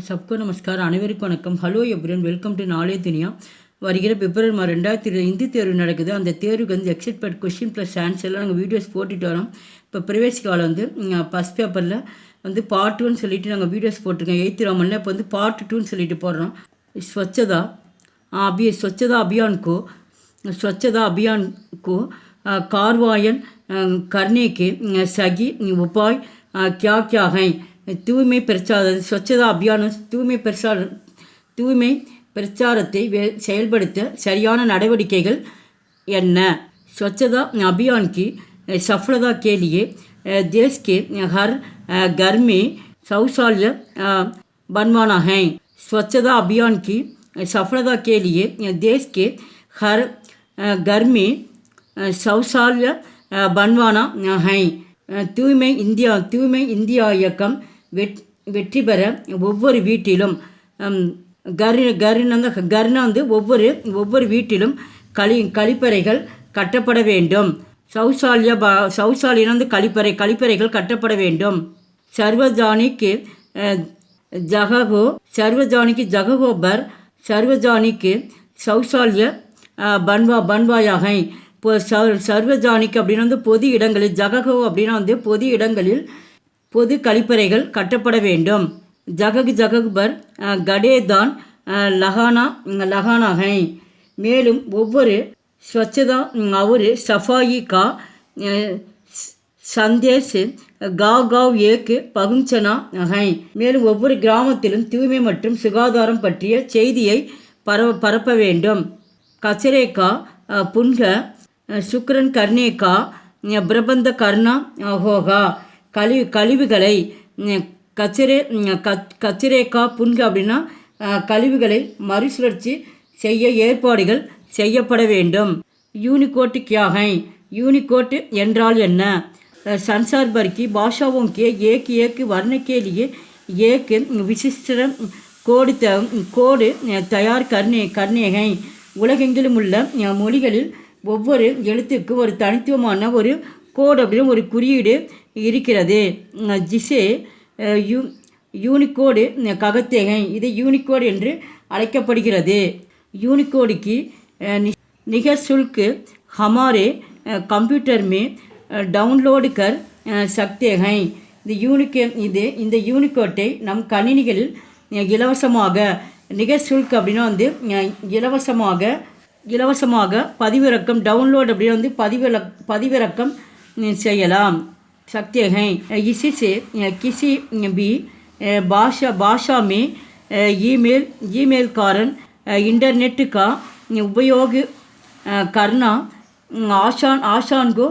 सबको नमस्कार அனைவருக்கும் வணக்கம். ஹலோ எவ்ரிவன், வெல்கம் டு நாளே துனியா. வருகிற பிப்ரவரி 2020 இந்தி தேர்வு நடக்குது. அந்த தேர்வுக்கு வந்து எக்ஸிட் பேட் கொஷின் ப்ளஸ் ஆன்சர்லாம் நாங்கள் வீடியோஸ் போட்டுட்டு வரோம். இப்போ ப்ரிவியஸ் காலம் வந்து ஃபஸ்ட் பேப்பரில் வந்து பார்ட் 1 சொல்லிட்டு நாங்கள் வீடியோஸ் போட்டிருக்கோம் 8th रोमन. இப்போ வந்து பார்ட் 2 சொல்லிட்டு போடுறோம். स्वच्छता अभियान को कार्यान्वयन करने के सही उपाय क्या क्या हैं? தூய்மை பிரச்சாரம் ஸ்வச்சதா அபியானம் தூய்மை பிரச்சாரத்தை செயல்படுத்த சரியான நடவடிக்கைகள் என்ன? स्वच्छता अभियान की सफलता के लिए देश के हर घर में शौचालय बनवाना है. स्वच्छता अभियान की सफलता के लिए देश के हर घर में शौचालय बनवाना है. தூய்மை இந்தியா இயக்கம் வெற்றி பெற ஒவ்வொரு வீட்டிலும் கர்னா வந்து ஒவ்வொரு வீட்டிலும் கழிப்பறைகள் கட்டப்பட வேண்டும். சௌசாலியம் வந்து கழிப்பறைகள் கட்டப்பட வேண்டும். சர்வஜானிக்கு ஜகஹோ பர் சர்வஜானிக்கு சௌசாலிய பன்வாயாக. இப்போ சர்வஜானிக்கு அப்படின்னு வந்து பொது இடங்களில், ஜகஹோ அப்படின்னா வந்து பொது இடங்களில் பொது கழிப்பறைகள் கட்டப்பட வேண்டும். ஜககு பர் கடேதான் லகானாகை. மேலும் ஒவ்வொரு ஸ்வச்சதா ஒரு சஃபாயி கா சந்தேஷ் காவ் ஏக்கு பகுஞ்சனா ஹை. மேலும் ஒவ்வொரு கிராமத்திலும் தூய்மை மற்றும் சுகாதாரம் பற்றிய செய்தியை பரப்ப வேண்டும். கச்சரே கா புன்க சுக்ரன் கர்ணே கா பிரபந்த கர்ணா ஹோகா. கழிவுகளை கச்சரேக்கா புன்க அப்படின்னா கழிவுகளை மறுசுழற்சி செய்ய ஏற்பாடுகள் செய்யப்பட வேண்டும். யூனிகோட் கியாகை. யூனிகோட் என்றால் என்ன? संसार भर की भाषाओं के एक वर्ण के लिए एक विशिष्ट கோடு தயார் करने हैं. உலகெங்கிலும் உள்ள மொழிகளில் ஒவ்வொரு எழுத்துக்கு ஒரு தனித்துவமான ஒரு கோடு அப்படின்னு ஒரு குறியீடு இருக்கிறது. ஜிசே யூனிகோடு ககத்தேகை. இது யூனிகோடு என்று அழைக்கப்படுகிறது. யூனிகோடுக்கு நிகசுல்க் ஹமாரே கம்ப்யூட்டர் மே டவுன்லோடு கர் சக்தே ஹை. இந்த யூனிகோட்டை நம் கணினிகளில் இலவசமாக நிகசுல்க் அப்படின்னா வந்து இலவசமாக பதிவிறக்கம், டவுன்லோட் அப்படின்னு வந்து பதிவிறக்கம் செய்யலாம். சக்தே ஹை. இசிசே கிசி பி भाषा में ईमेल कारण इंटरनेट का उपयोग करना आसान को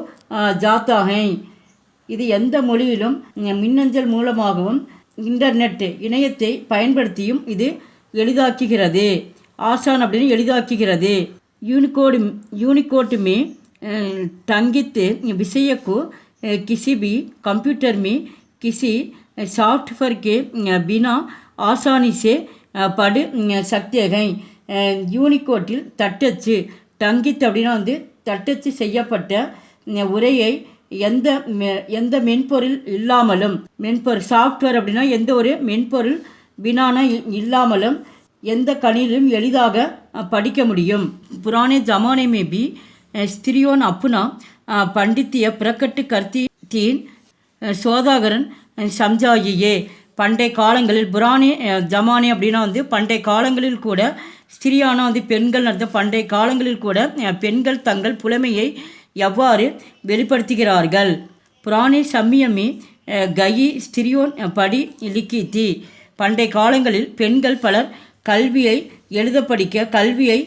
जाता है. இது எந்த மொழியிலும் மின்னஞ்சல் மூலமாகவும் இன்டர்நெட் இணையத்தை பயன்படுத்தியும் இது எளிதாக்குகிறது. ஆசான் அப்படின்னு எளிதாக்குகிறது. यूनिकोड में टंगित विषय को किसी भी कंप्यूटर में किसी सॉफ्टवेयर के बिना आसानी से पढ़ सकते हैं. யூனிகோட்டில் தட்டச்சு டங்கித் அப்படின்னா வந்து தட்டச்சு செய்யப்பட்ட உரையை எந்த மென்பொருள் இல்லாமலும், சாஃப்ட்வேர் அப்படின்னா எந்த ஒரு மென்பொருள் வினான இல்லாமலும் எந்த கணினிலும் எளிதாக படிக்க முடியும். புராணே ஜமானே में भी स्त्रियों अपना पंडितीय प्रकट करती थी சோதாகரன் சம்ஜாயியே. பண்டை காலங்களில் புராணே ஜமானே அப்படின்னா வந்து பண்டை காலங்களில் கூட ஸ்திரியான வந்து பெண்கள் நடத்த பண்டை காலங்களில் கூட பெண்கள் தங்கள் புலமையை எவ்வாறு வெளிப்படுத்துகிறார்கள். புராணே சம்யமே கயி ஸ்திரியோன் படி லிக்கித்தி. பண்டை காலங்களில் பெண்கள் பலர் கல்வியை எழுத படிக்க கல்வியை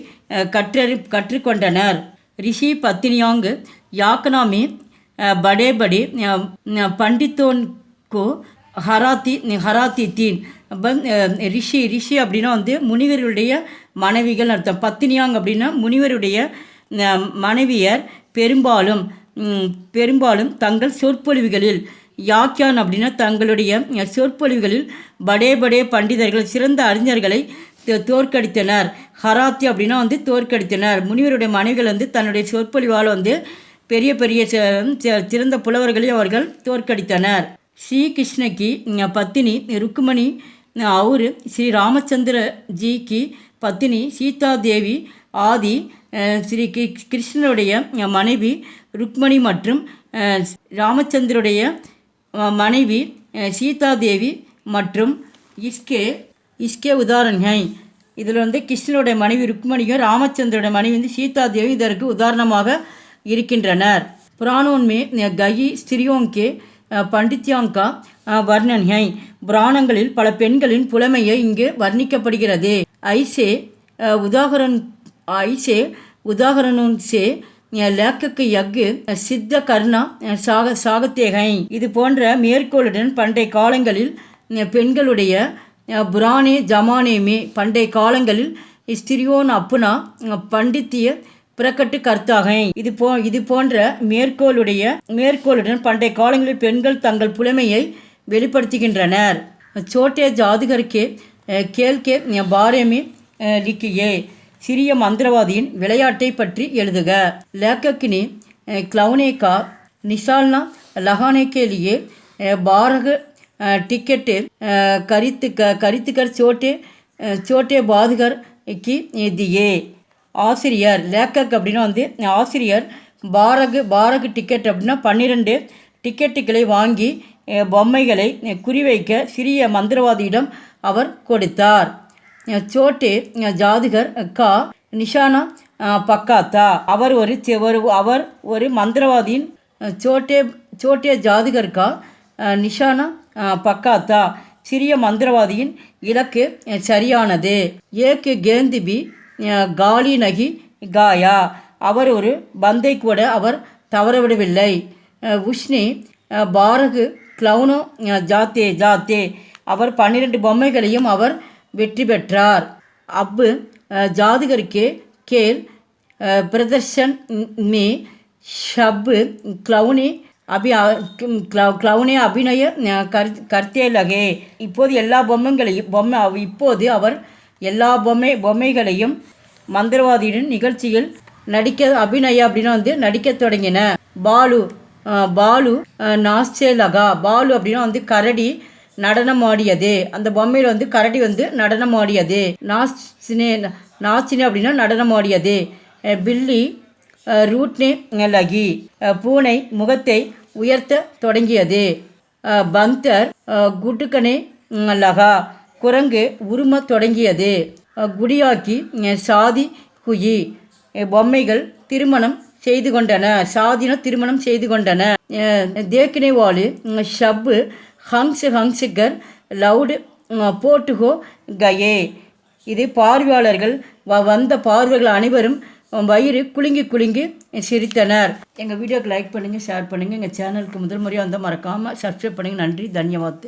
கற்றுக்கொண்டனர். ரிஷி பத்தினியாங்கு யாக்கனாமே படே பண்டித்தோன் கோ ஹராத்தி தீன். ரிஷி அப்படின்னா வந்து முனிவருடைய மனைவிகள் அர்த்தம். பத்தினியாங் அப்படின்னா முனிவருடைய மனைவியர் பெரும்பாலும் தங்கள் சொற்பொழிவுகளில், யாக்கியான் அப்படின்னா தங்களுடைய சொற்பொழிவுகளில் படே பண்டிதர்கள் சிறந்த அறிஞர்களை தோற்கடித்தனர். ஹராத்தி அப்படின்னா வந்து தோற்கடித்தனர். முனிவருடைய மனைவிகள் வந்து தன்னுடைய சொற்பொழிவால் வந்து பெரிய சிறந்த புலவர்களை அவர்கள் தோற்கடித்தனர். ஸ்ரீ கிருஷ்ண கி பத்தினி ருக்மணி और श्री रामचंद्र जी की पत्नी सीता देवी आदि श्री கிருஷ்ணனுடைய மனைவி ருக்மணி மற்றும் ராமச்சந்திரனுடைய மனைவி சீதா தேவி மற்றும் இஸ்கே உதாரணங்கள். இதில் வந்து கிருஷ்ணனுடைய மனைவி ருக்மணியும் ராமச்சந்திரோட மனைவி வந்து சீதா தேவி இதற்கு உதாரணமாக இருக்கின்றனர். புராணோன் में கயி ஸ்திரியோங்கே பண்டித்யாங்கா வர்ணன்கை. புராணங்களில் பல பெண்களின் புலமையை இங்கு வர்ணிக்கப்படுகிறது. ஐசே உதாகரணோன் சே லேக்கக்கு யக்கு சித்த கர்ணா சாகத்தேகை. இது போன்ற மேற்கோளுடன் பண்டைய காலங்களில் பெண்களுடைய புராணே ஜமானேமே பண்டைய காலங்களில் ஸ்திரியோன் அப்புனா பண்டித்திய புறக்கட்டு கர்த்தாகை. இது போன்ற மேற்கோளுடன் பண்டைய காலங்களில் பெண்கள் தங்கள் புலமையை வெளிப்படுத்துகின்றனர். சோட்டே ஜாதுகர்கே கேள்கே பாரேமே லிக்கியே. சிறிய மந்திரவாதியின் விளையாட்டை பற்றி எழுதுக. லேக்கக்கினி क्लाउने का निशालना लगाने के लिए 12 टिकट खरीदकर छोटे बादगर की दिए. ஆசிரியர் லேக்கக் அப்படின்னா வந்து ஆசிரியர் பாரகு டிக்கெட் அப்படின்னா 12 டிக்கெட்டுகளை வாங்கி பொம்மைகளை குறிவைக்க சிறிய மந்திரவாதியிடம் அவர் கொடுத்தார். சோட்டே ஜாதுகர் கா நிஷானா பக்காத்தா. அவர் ஒரு மந்திரவாதியின் சோட்டே ஜாதுகர் கா நிஷானா பக்காத்தா சிறிய மந்திரவாதியின் இலக்கு சரியானது. ஏக்கு கேந்திபி காலி நகி காயா. அவர் ஒரு பந்தை கூட அவர் தவறவிடவில்லை. உஷ்ணி பாரகு கிளவுனோ ஜாத்தே. அவர் 12 பொம்மைகளையும் அவர் வெற்றி பெற்றார். அப்பு ஜாதுகர்கே கேல் பிரதர்ஷன் மே ஷப் கிளவுனே அபிநய கர்த்தே லகே. இப்போது அவர் எல்லா பொம்மைகளையும் மந்திரவாதியின் நிகழ்ச்சியில் அபிநய அப்படின்னா வந்து நடிக்க தொடங்கின. பாலு நாஸ்டே லகா. பாலு அப்படின்னா வந்து கரடி நடனம் ஆடியது. அந்த பொம்மையில் வந்து கரடி வந்து நடனம் ஆடியது. நாச்சினே அப்படின்னா நடனம் ஆடியது. பில்லி ரூட்னே லகி. பூனை முகத்தை உயர்த்த தொடங்கியது. பந்தர் குட்டுக்கனே லகா. குரங்கு உருமத் தொடங்கியது. குடியாக்கி சாதி குயி. பொம்மைகள் திருமணம் செய்து கொண்டன. திருமணம் செய்து கொண்டன. தேக்கினே வாலு ஷப்பு ஹங்ஸுகர் லவுடு போட்டுகோ கயே. இது பார்வையாளர்கள் வந்த பார்வைகள் அனைவரும் வயிறு குலுங்கி சிரித்தனர். எங்கள் வீடியோக்கு லைக் பண்ணுங்கள், ஷேர் பண்ணுங்கள். எங்கள் சேனலுக்கு முதல் முறையாக வந்தால் மறக்காமல் சப்ஸ்கிரைப் பண்ணுங்கள். நன்றி, தன்யவாத்.